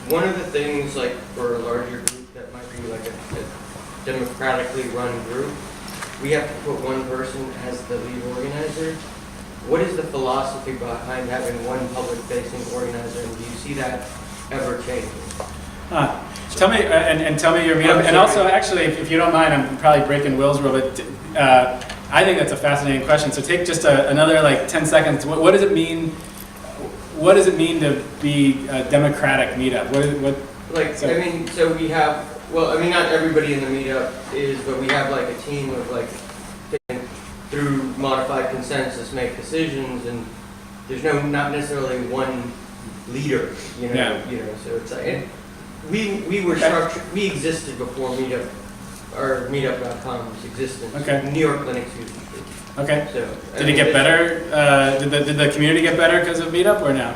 one of the things, like, for a larger group that might be like a democratically run group, we have to put one person as the lead organizer. What is the philosophy behind having one public-facing organizer, and do you see that ever changing? Tell me, and tell me your meetup. And also, actually, if you don't mind, I'm probably breaking Will's rule, but I think that's a fascinating question. So take just another like 10 seconds. What does it mean? What does it mean to be a democratic meetup? I mean, so we have. Well, I mean, not everybody in the meetup is, but we have like a team of like, through modified consensus, make decisions, and there's not necessarily one leader, you know. Yeah. You know, so it's like we were structured. We existed before Meetup, or Meetup.com's existence. Okay. New York Linux used to. Okay. So did it get better? Did the community get better because of Meetup or no?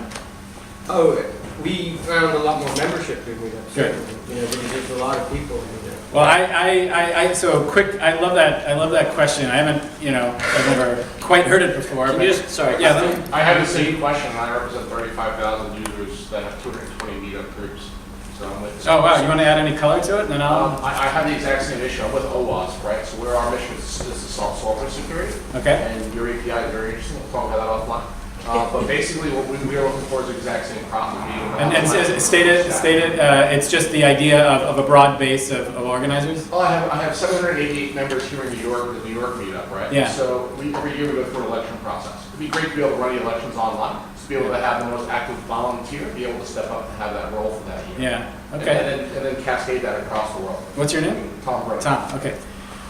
Oh, we found a lot more membership through Meetup. Good. You know, because there's a lot of people in Meetup. Well, so quick. I love that question. I haven't, I've never quite heard it before. Can you just, sorry. Yeah. I have the same question. I represent 35,000 users that have 220 meetup groups. So I'm with. Oh wow, you want to add any color to it? And then I'll. I have the exact same issue. I'm with OWASP, right? So our mission is to solve software security. Okay. And your API is very interesting. We'll talk about that offline. But basically, what we are looking for is the exact same problem. And stated, it's just the idea of a broad base of organizers? Well, I have 788 members here in New York with the New York meetup, right? Yeah. So every year we go through an election process. It'd be great to be able to run the elections online, to be able to have the most active volunteer, be able to step up and have that role for that year. Yeah, okay. And then cascade that across the world. What's your name? Tom Brody. Tom, okay.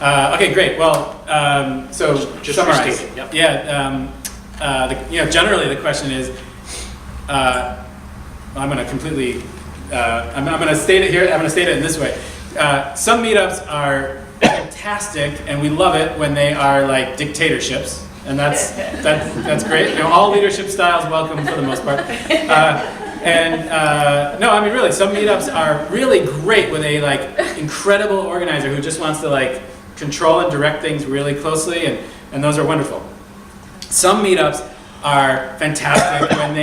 Okay, great. Well, so Just summarize. restate it, yep. Yeah. Generally the question is, I'm going to completely, I'm going to state it here. I'm going to state it in this way. Some meetups are fantastic, and we love it when they are like dictatorships, and that's great. All leadership styles welcome for the most part. No, I mean really, some meetups are really great with a like incredible organizer who just wants to like control and direct things really closely, and those are wonderful. Some meetups are fantastic when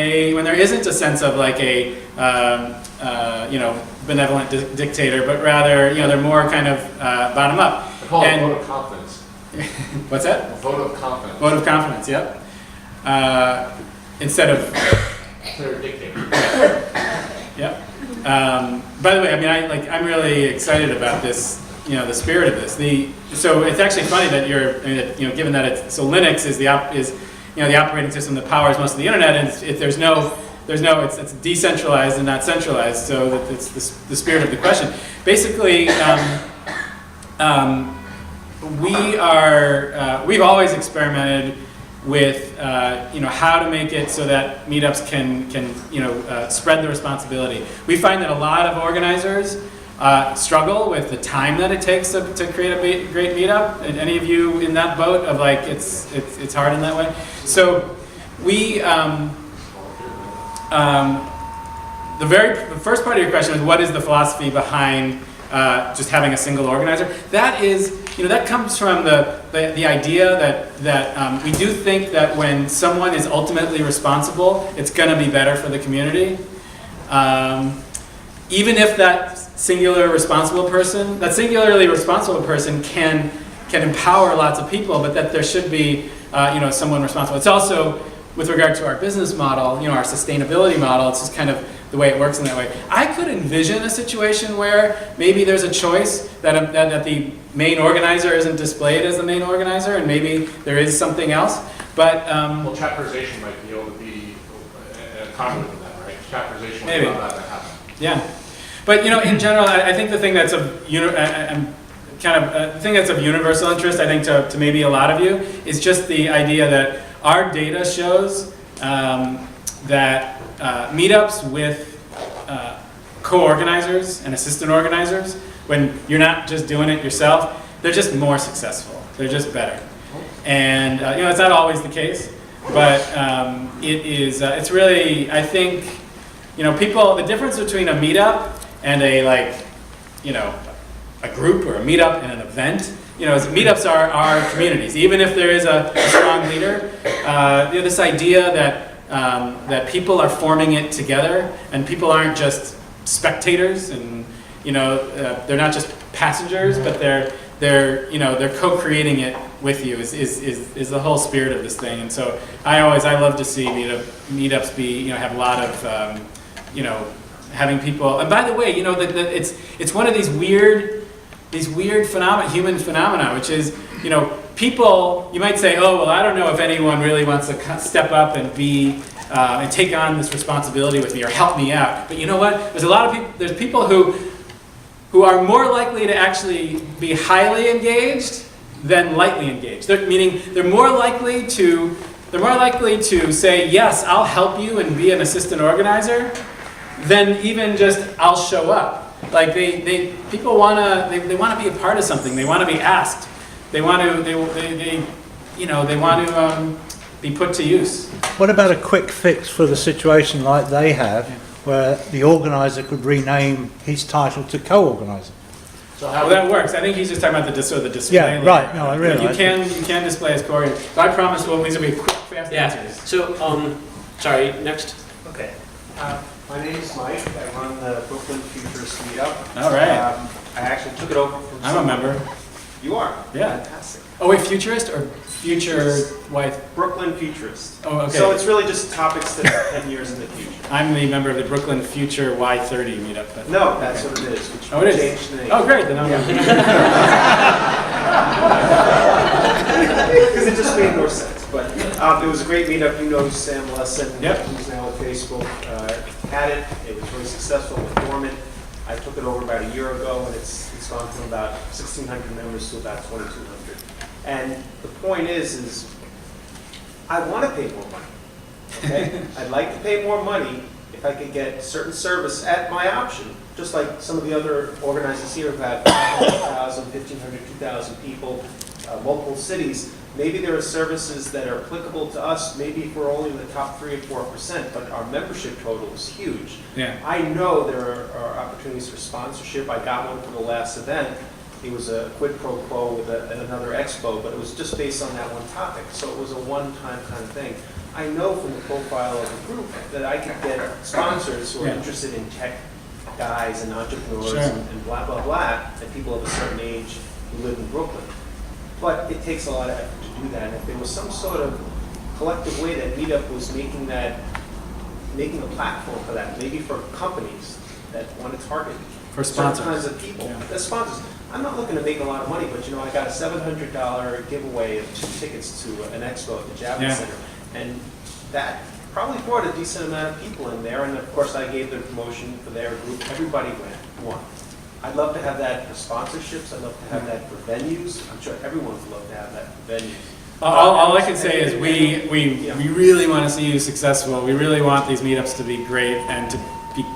there isn't a sense of like a benevolent dictator, but rather they're more kind of bottom up. I call it a vote of confidence. What's that? A vote of confidence. Vote of confidence. Yep. Instead of. They're a dictator. Yep. By the way, I mean I'm really excited about this. The spirit of this. So it's actually funny that given that it's Linux is the operating system that powers most of the internet, and it's decentralized and not centralized. So that it's the spirit of the question. Basically, we've always experimented with how to make it so that meetups can spread the responsibility. We find that a lot of organizers struggle with the time that it takes to create a great meetup. And any of you in that boat of like it's hard in that way? So we the first part of your question is what is the philosophy behind just having a single organizer? That is that comes from the idea that we do think that when someone is ultimately responsible, it's going to be better for the community. Even if that singularly responsible person can empower lots of people, but that there should be someone responsible. It's also with regard to our business model, our sustainability model. It's just kind of the way it works in that way. I could envision a situation where maybe there's a choice that the main organizer isn't displayed as the main organizer, and maybe there is something else. But well, chapterization might be able to be a conflict with that, right? Chapterization might allow that to happen. Yeah. But in general, I think the thing that's of universal interest, I think to maybe a lot of you, is just the idea that our data shows that meetups with co-organizers and assistant organizers, when you're not just doing it yourself, they're just more successful. They're just better. And it's not always the case, but it is. It's really, I think, people. The difference between a meetup and a group or a meetup and an event, meetups are communities. Even if there is a strong leader, this idea that people are forming it together, and people aren't just spectators, and they're not just passengers, but they're co-creating it with you. Is the whole spirit of this thing. And so I love to see meetups be have a lot of having people. And by the way, it's one of these weird human phenomena, which is people. You might say, oh well, I don't know if anyone really wants to step up and be. And take on this responsibility with me or help me out. But you know what? There's a lot of people. There's people who are more likely to actually be highly engaged than lightly engaged. Meaning they're more likely to say yes, I'll help you and be an assistant organizer, than even just I'll show up. Like people wanna be a part of something. They want to be asked. They want to be put to use. What about a quick fix for the situation like they have, where the organizer could rename his title to co-organizer? So Well, that works. I think he's just talking about the display. Yeah, right. No, I realise. You can display as co-organizer. So I promise, well, these will be quick, fast answers. So, sorry, next. Okay. My name is Mike. I run the Brooklyn Futurist Meetup. All right. I actually took it over from I'm a member. You are? Yeah. Fantastic. Oh wait, futurist or future wife? Brooklyn Futurist. Oh, okay. So it's really just topics that are 10 years in the future. I'm the member of the Brooklyn Future Y30 meetup. But No, that's what it is. Which Oh, it is? changed the name. Oh, great. Then I'm Because it just made more sense. But it was a great meetup. You know Sam Lesson, Yep. who's now at Facebook, had it. It was very successful with dormant. I took it over about a year ago, and it's gone from about 1,600 members to about 2,200. And the point is I want to pay more money. Okay? I'd like to pay more money if I could get certain service at my option, just like some of the other organizers here who have 1,000, 1,500, 2,000 people, multiple cities. Maybe there are services that are applicable to us, maybe if we're only in the top 3 or 4%, but our membership total is huge. Yeah. I know there are opportunities for sponsorship. I got one for the last event. It was a quid pro quo with another expo, but it was just based on that one topic. So it was a one-time kind of thing. I know from the profile of the group that I could get sponsors who are interested in tech guys and entrepreneurs and blah, blah, blah, and people of a certain age who live in Brooklyn. But it takes a lot of effort to do that. And if there was some sort of collective way that Meetup was making a platform for that, maybe for companies that want to target For certain sponsors. kinds of people. Yeah. As sponsors. I'm not looking to make a lot of money, but I got a $700 giveaway of 2 tickets to an expo at the Javits Center. And that probably brought a decent amount of people in there. And of course, I gave the promotion for their group. Everybody won. I'd love to have that for sponsorships. I'd love to have that for venues. I'm sure everyone would love to have that for venues. All I can say is we really want to see you successful. We really want these meetups to be great and to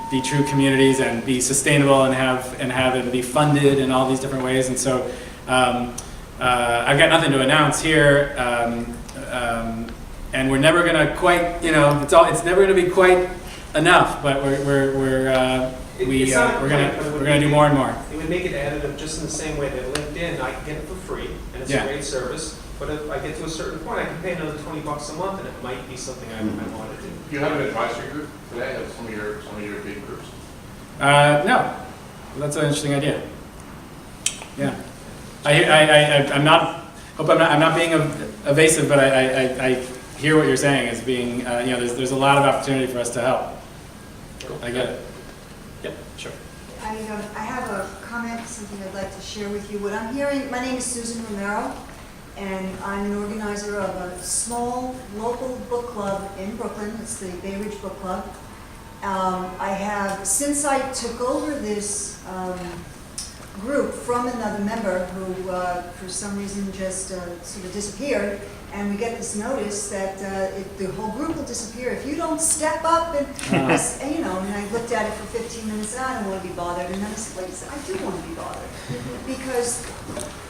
be true communities and be sustainable and have be funded in all these different ways. And so I've got nothing to announce here, and we're never going to quite it's never going to be quite enough. But we're gonna do more and more. It would make it additive just in the same way that LinkedIn, I can get it for free, and it's a great service. But if I get to a certain point, I can pay another $20 a month, and it might be something I want to do. Do you have an advisory group today of some of your big groups? No, that's an interesting idea. Yeah, I'm not. Hope I'm not being evasive, but I hear what you're saying as being there's a lot of opportunity for us to help. I get it. Yep, sure. I have a comment, something I'd like to share with you. What I'm hearing, my name is Susan Romero, and I'm an organizer of a small local book club in Brooklyn. It's the Bay Ridge Book Club. Since I took over this group from another member who, for some reason, just sort of disappeared, and we get this notice that the whole group will disappear if you don't step up and, and I looked at it for 15 minutes and I don't want to be bothered, and then I said, wait a second, I do want to be bothered, because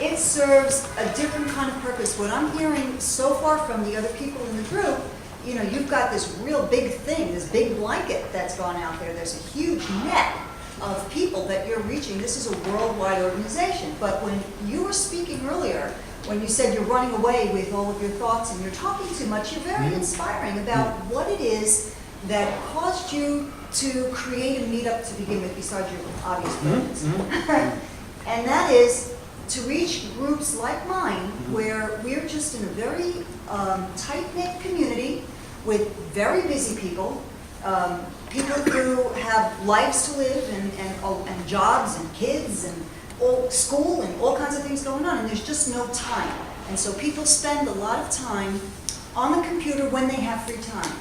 it serves a different kind of purpose. What I'm hearing so far from the other people in the group, you've got this real big thing, this big blanket that's gone out there. There's a huge net of people that you're reaching. This is a worldwide organization. But when you were speaking earlier, when you said you're running away with all of your thoughts and you're talking too much, you're very inspiring about what it is that caused you to create a meetup to begin with, besides your obvious purpose. And that is to reach groups like mine, where we're just in a very tight-knit community with very busy people, people who have lives to live and jobs and kids and all school and all kinds of things going on, and there's just no time. And so people spend a lot of time on the computer when they have free time.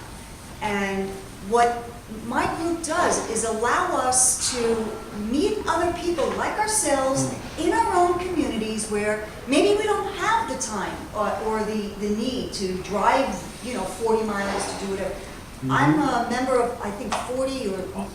And what my group does is allow us to meet other people like ourselves in our own communities where maybe we don't have the time or the need to drive, 40 miles to do whatever. I'm a member of, I think, 40 or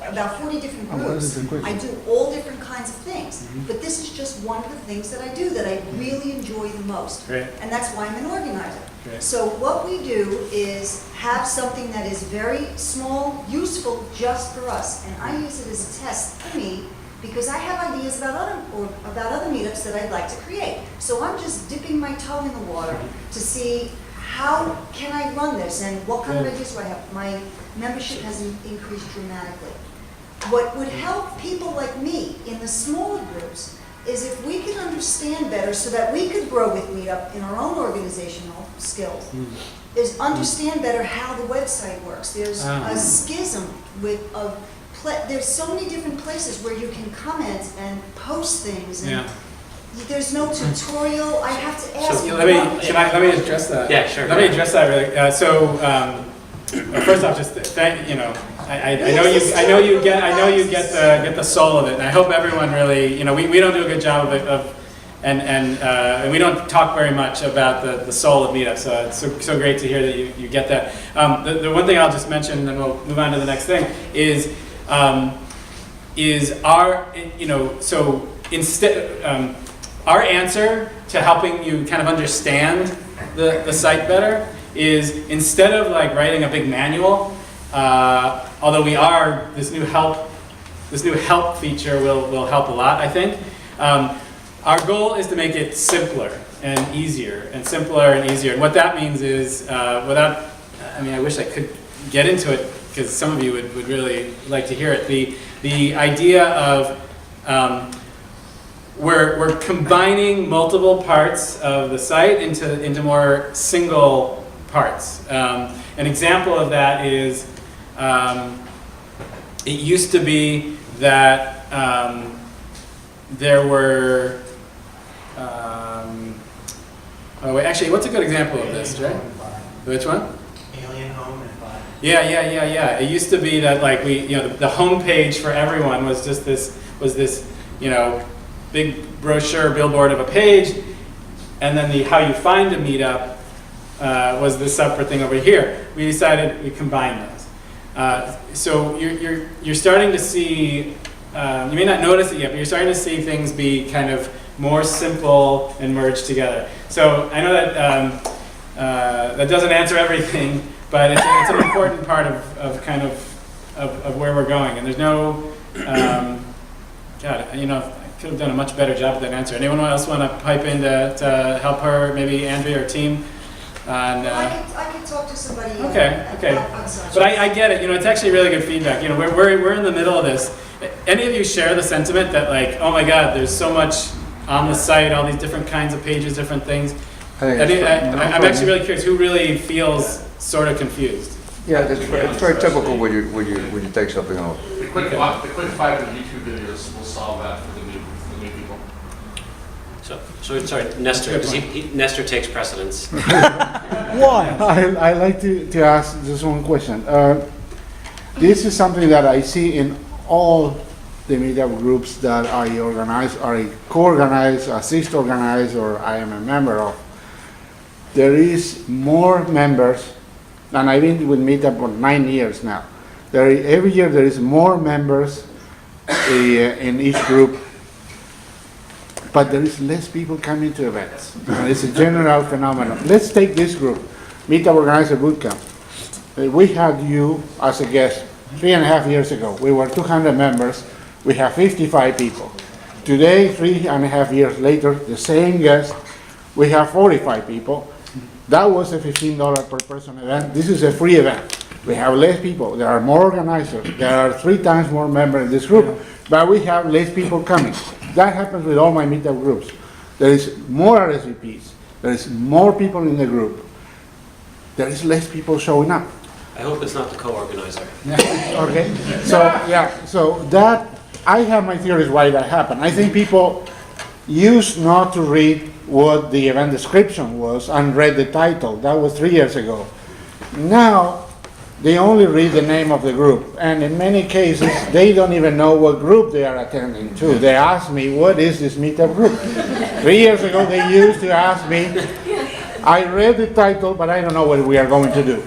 about 40 different groups. I do all different kinds of things. But this is just one of the things that I do that I really enjoy the most. Great. And that's why I'm an organizer. Great. So what we do is have something that is very small, useful just for us. And I use it as a test for me because I have ideas about other meetups that I'd like to create. So I'm just dipping my toe in the water to see how can I run this and what kind of ideas do I have. My membership has increased dramatically. What would help people like me in the smaller groups is if we could understand better so that we could grow with Meetup in our own organizational skills, is understand better how the website works. There's a schism there's so many different places where you can comment and post things, and there's no tutorial. I have to ask you. Let me address that. Yeah, sure. Let me address that really. First off, just thank I know you get the soul of it, and I hope everyone really we don't do a good job of and we don't talk very much about the soul of Meetup. So it's so great to hear that you get that. The one thing I'll just mention, and we'll move on to the next thing, is our so instead our answer to helping you kind of understand the site better is, instead of like writing a big manual, although this new help feature will help a lot, I think. Our goal is to make it simpler and easier, and simpler and easier. And what that means is, I wish I could get into it because some of you would really like to hear it. The idea of we're combining multiple parts of the site into more single parts. An example of that is, it used to be that there were, actually, what's a good example of this, Jay? Which one? Alien Home and Fire. Yeah. It used to be that like the home page for everyone was just this big brochure billboard of a page, and then the how you find a meetup was this separate thing over here. We decided we combine those. So you're starting to see, you may not notice it yet, but you're starting to see things be kind of more simple and merged together. So I know that that doesn't answer everything, but it's an important part of kind of where we're going. And there's no, I could have done a much better job with that answer. Anyone else want to pipe in to help her, maybe Andrea or team? I could talk to somebody. Okay. But I get it. It's actually really good feedback. We're in the middle of this. Any of you share the sentiment that like, oh my God, there's so much on the site, all these different kinds of pages, different things. I'm actually really curious who really feels sort of confused. Yeah, it's very typical when you take something off. The quick 5-minute YouTube videos will solve that for the new people. So sorry, Nestor. Nestor takes precedence. Why? I like to ask just one question. This is something that I see in all the meetup groups that I organize, or I co-organize, assist organize, or I am a member of. There is more members, and I've been with meetup for 9 years now. Every year there is more members in each group, but there is less people coming to events. And it's a general phenomenon. Let's take this group, Meetup Organizer Bootcamp. We had you as a guest 3.5 years ago. We were 200 members. We have 55 people. Today, 3.5 years later, the same guest, we have 45 people. That was a $15 per person event. This is a free event. We have less people. There are more organizers. There are 3 times more members in this group, but we have less people coming. That happens with all my meetup groups. There is more RSVPs. There is more people in the group. There is less people showing up. I hope it's not the co-organizer. Okay, so, yeah, so that, I have my theories why that happened. I think people used not to read what the event description was and read the title. That was 3 years ago. Now, they only read the name of the group, and in many cases, they don't even know what group they are attending to. They ask me, what is this meetup group? 3 years ago, they used to ask me, I read the title, but I don't know what we are going to do.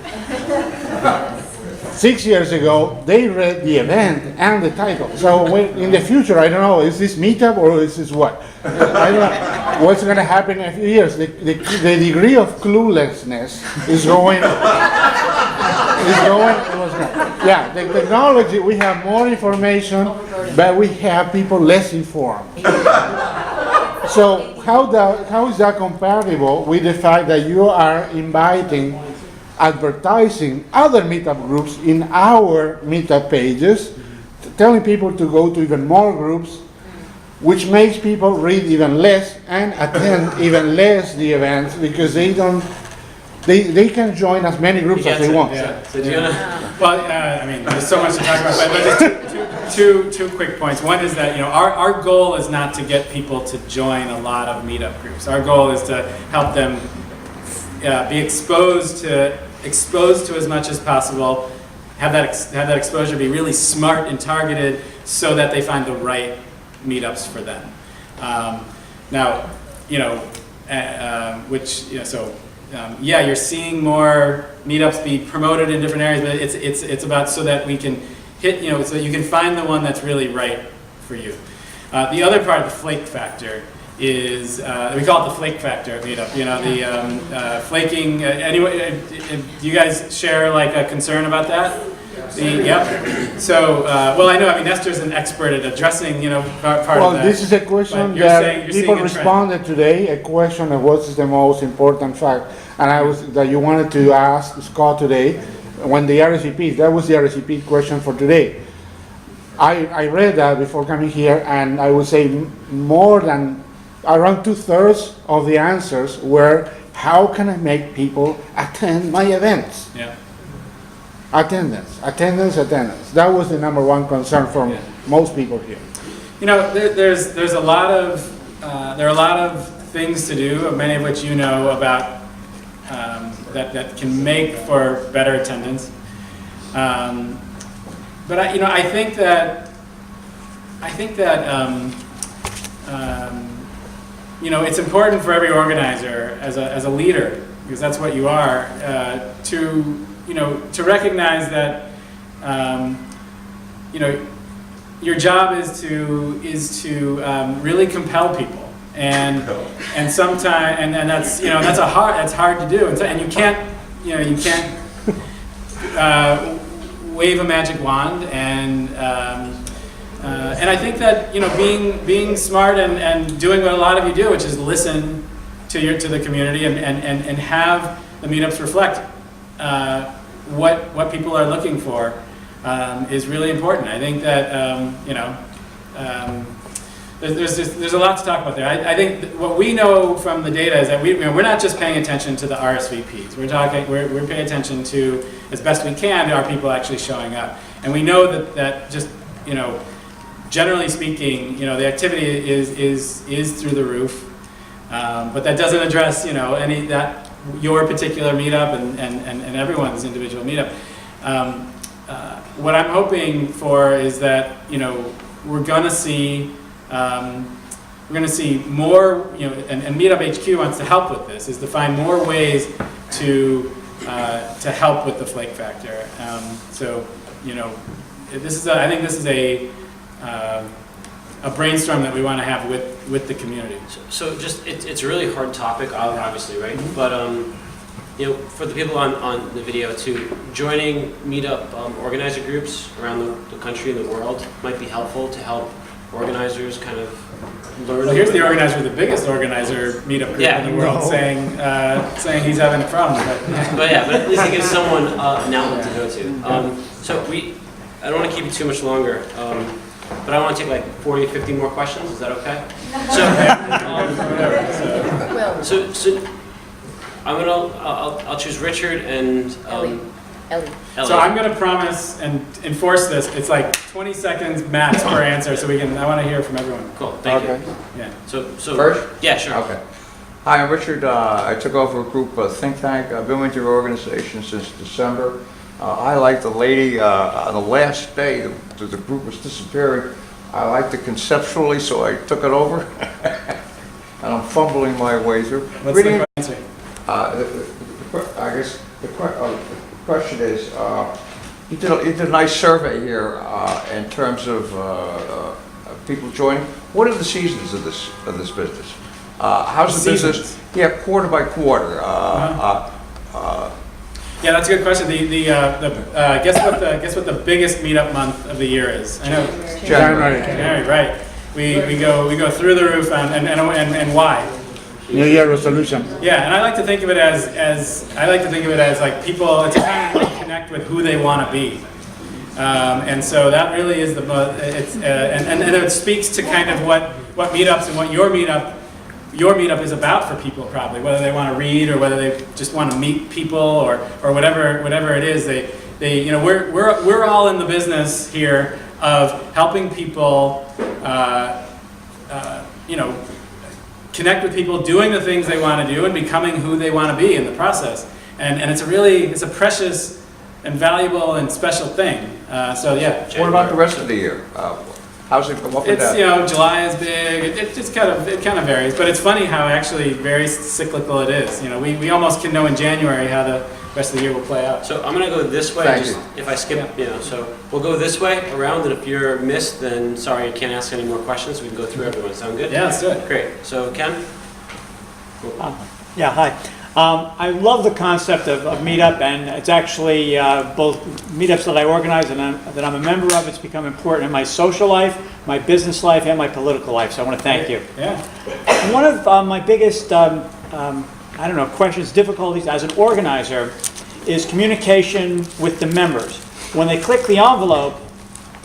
6 years ago, they read the event and the title. So in the future, I don't know, is this meetup or is this what? I don't know what's going to happen in a few years. The degree of cluelessness is going, yeah, the technology, we have more information, but we have people less informed. So how is that compatible with the fact that you are inviting, advertising other meetup groups in our meetup pages, telling people to go to even more groups, which makes people read even less and attend even less the events because they can join as many groups as they want. Yeah. So do you wanna, well, I mean, there's so much to talk about, but just two quick points. One is that, our goal is not to get people to join a lot of meetup groups. Our goal is to help them be exposed to as much as possible, have that exposure be really smart and targeted so that they find the right meetups for them. Now, you're seeing more meetups be promoted in different areas, but it's about so that we can hit, so that you can find the one that's really right for you. The other part of the flake factor is, we call it the flake factor meetup, the flaking, anyway, do you guys share like a concern about that? Yep. So, Nestor's an expert at addressing, part of that. Well, this is a question that people responded today, a question of what is the most important fact. And that you wanted to ask Scott today, when the RSVP, that was the RSVP question for today. I read that before coming here, and I would say more than around 2/3 of the answers were, how can I make people attend my events? Yeah. Attendance. That was the number one concern from most people here. There's a lot of there are a lot of things to do, many of which about that can make for better attendance. But I think that it's important for every organizer as a leader, because that's what you are, to recognize that, your job is to really compel people, and sometimes, and that's that's hard to do, and you can't wave a magic wand, and I think that being smart and doing what a lot of you do, which is listen to the community and have the meetups reflect what people are looking for, is really important. I think that there's a lot to talk about there. I think what we know from the data is that we're not just paying attention to the RSVPs. We're paying attention to, as best we can, are people actually showing up, and we know that just generally speaking, the activity is through the roof, but that doesn't address your particular meetup and everyone's individual meetup. What I'm hoping for is that we're going to see more, and Meetup HQ wants to help with this, is to find more ways to help with the flake factor. I think this is a brainstorm that we want to have with the community. So it's a really hard topic, obviously, right? But for the people on the video too, joining meetup organizer groups around the country and the world might be helpful to help organizers kind of learn. Well, here's the organizer, the biggest organizer meetup group Yeah. in the world, saying he's having problems. But yeah, but at least it gives someone an outlet to go to. So I don't want to keep it too much longer, but I want to take like 40, 50 more questions. Is that okay? So I'll choose Richard and Ellie. Ellie. So I'm going to promise and enforce this. It's like 20 seconds max per answer, so I want to hear from everyone. Cool. Thank Okay. you. Yeah. So First? Yeah, sure. Okay. Hi, I'm Richard. I took over a group, think tank. I've been with your organization since December. I like the lady on the last day the group was disappearing. I liked it conceptually, so I took it over. And I'm fumbling my way through. What's the answer? I guess the question is, you did a nice survey here in terms of people joining. What are the seasons of this business? How's the business? Yeah, quarter by quarter. Yeah, that's a good question. Guess what the biggest meetup month of the year is? I know. January, right? We go through the roof and why? New Year resolution. Yeah, and I like to think of it as like people. It's a time when they connect with who they want to be, and so that really is the most. And it speaks to kind of what meetups and what your meetup is about for people, probably, whether they want to read or whether they just want to meet people or whatever it is. They we're all in the business here of helping people connect with people, doing the things they want to do and becoming who they want to be in the process. And it's a precious and valuable and special thing. So yeah. What about the rest of the year? How's it come up with that? July is big. It kind of varies, but it's funny how actually very cyclical it is. We almost can know in January how the rest of the year will play out. So I'm going to go this way. Thank you. If I skip, so we'll go this way around, and if you're missed, then sorry, I can't ask any more questions. We can go through everyone. Sound good? Yeah, let's do it. Great. So Ken? Yeah, hi. I love the concept of Meetup, and it's actually both meetups that I organize and that I'm a member of. It's become important in my social life, my business life, and my political life, so I want to thank you. Yeah. One of my biggest, questions, difficulties as an organizer is communication with the members. When they click the envelope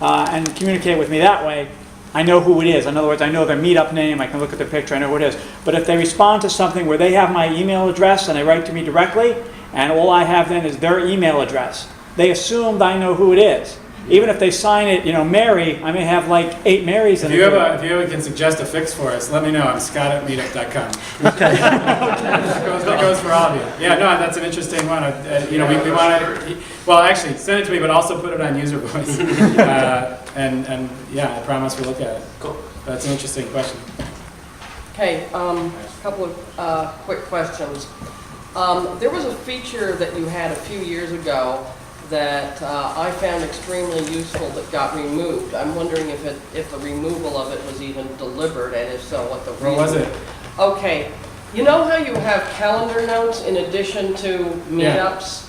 and communicate with me that way, I know who it is. In other words, I know their meetup name, I can look at their picture, I know who it is. But if they respond to something where they have my email address and they write to me directly, and all I have then is their email address, they assume that I know who it is. Even if they sign it, Mary, I may have like 8 Marys in If it. you ever can suggest a fix for us, let me know. I'm Scott@meetup.com. Okay. That goes for all of you. Yeah, no, that's an interesting one. We want to, well, actually, send it to me, but also put it on user voice. And yeah, I promise we'll look at it. Cool. That's an interesting question. Okay, a couple of quick questions. There was a feature that you had a few years ago that I found extremely useful that got removed. I'm wondering if the removal of it was even deliberate, and if so, what the reason? What was it? Okay, you know how you have calendar notes in addition to meetups?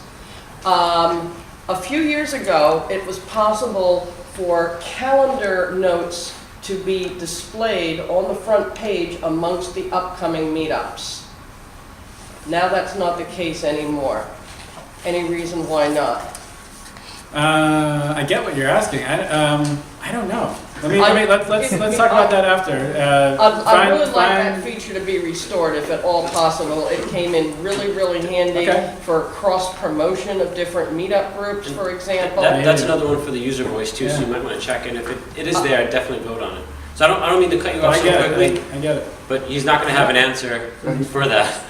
A few years ago, it was possible for calendar notes to be displayed on the front page amongst the upcoming meetups. Now that's not the case anymore. Any reason why not? I get what you're asking. I don't know. Let's talk about that after. I'd really like that feature to be restored if at all possible. It came in really, really handy for cross-promotion of different meetup groups, for example. That's another one for the user voice too, so you might want to check in. If it is there, I'd definitely vote on it. So I don't mean to cut you off so quickly. I get it. But he's not going to have an answer for that.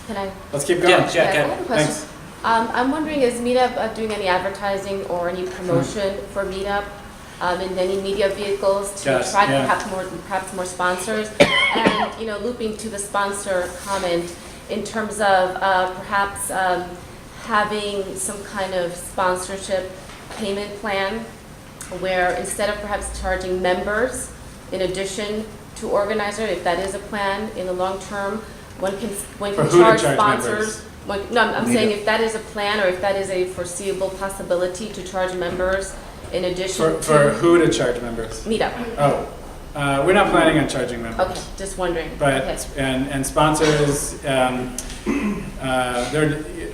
Can I? Let's keep going. Yeah, I have a question. Thanks. I'm wondering, is Meetup doing any advertising or any promotion for Meetup in any media vehicles to try to perhaps more sponsors? And looping to the sponsor comment in terms of perhaps having some kind of sponsorship payment plan where instead of perhaps charging members in addition to organizer, if that is a plan in the long term, one can charge sponsors. I'm saying if that is a plan or if that is a foreseeable possibility to charge members in addition for who to charge members? Meetup. Oh. We're not planning on charging members. Okay, just wondering. But, Okay. and sponsors,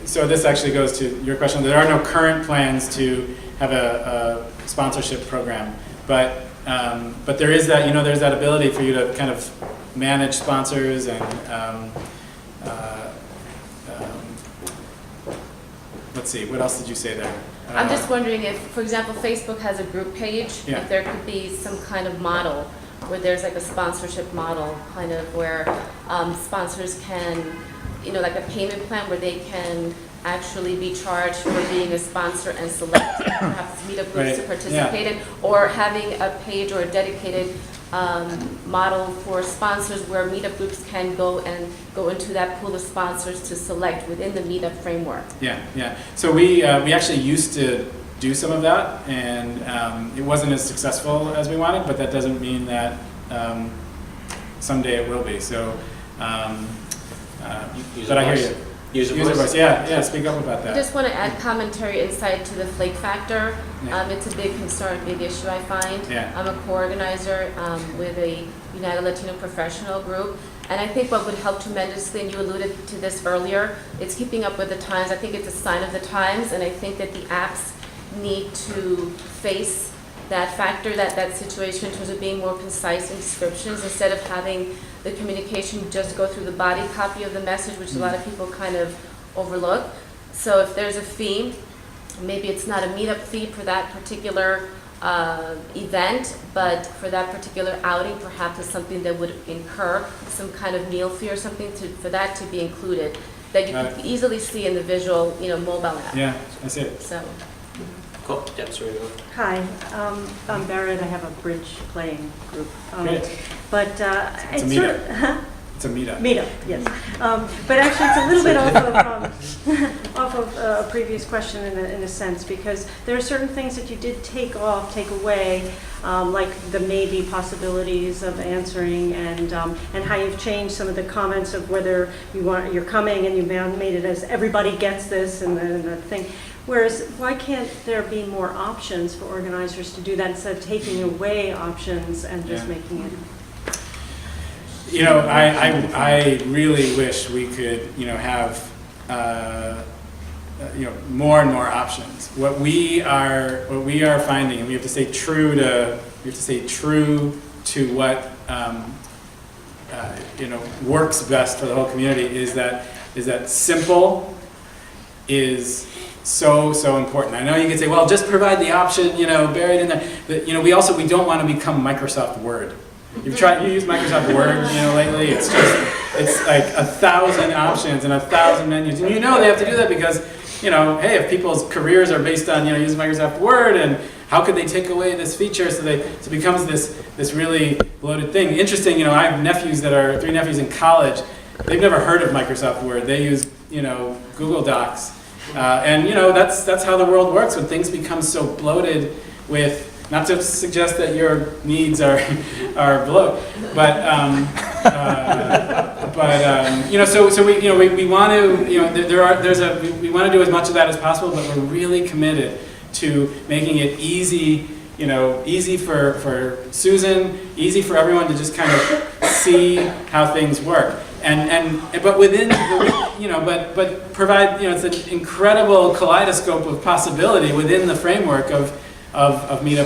so this actually goes to your question. There are no current plans to have a sponsorship program, but there is that, there's that ability for you to kind of manage sponsors and, let's see, what else did you say there? I'm just wondering if, for example, Facebook has a group page, Yeah. if there could be some kind of model where there's like a sponsorship model, kind of where sponsors can, like a payment plan where they can actually be charged for being a sponsor and select perhaps meetup groups to Right, participate in, or having a page or a dedicated model for sponsors where meetup groups can go into that pool of sponsors to select within the meetup framework. Yeah. So we actually used to do some of that, and it wasn't as successful as we wanted, but that doesn't mean that someday it will be. So, but I hear you. User User voice. voice, yeah, speak up about I that. just want to add commentary insight to the flake factor. Yeah. It's a big concern, big issue I find. Yeah. I'm a co-organizer with a United Latino Professional Group, and I think what would help tremendously, and you alluded to this earlier, it's keeping up with the times. I think it's a sign of the times, and I think that the apps need to face that factor, that situation in terms of being more concise in descriptions instead of having the communication just go through the body copy of the message, which a lot of people kind of overlook. So if there's a fee, maybe it's not a meetup fee for that particular event, but for that particular outing, perhaps it's something that would incur some kind of meal fee or something for that to be included, that you can easily see in the visual, mobile app. Yeah, I see it. So. Cool. Yeah, sorry. Hi, I'm Barrett. I have a bridge playing group. Great. But It's a it's meetup. Huh? It's a meetup. Meetup, yes. But actually, it's a little bit off of a previous question in a sense, because there are certain things that you did take away, like the maybe possibilities of answering, and how you've changed some of the comments of whether you're coming and you made it as everybody gets this and the thing. Whereas, why can't there be more options for organizers to do that instead of taking away options and just making it? I really wish we could, have, more and more options. What we are finding, and we have to stay true to what, works best for the whole community is that simple is so important. I know you can say, well, just provide the option, buried in there. But, we don't want to become Microsoft Word. You use Microsoft Word, lately. It's like 1,000 options and 1,000 menus, and they have to do that because, hey, if people's careers are based on using Microsoft Word, and how could they take away this feature so it becomes this really bloated thing. Interesting, I have three nephews in college. They've never heard of Microsoft Word. They use Google Docs. And that's how the world works when things become so bloated with, not to suggest that your needs are bloat, but so we want to we want to do as much of that as possible, but we're really committed to making it easy, easy for Susan, easy for everyone to just kind of see how things work. But within but provide, it's an incredible kaleidoscope of possibility within the framework of meetups.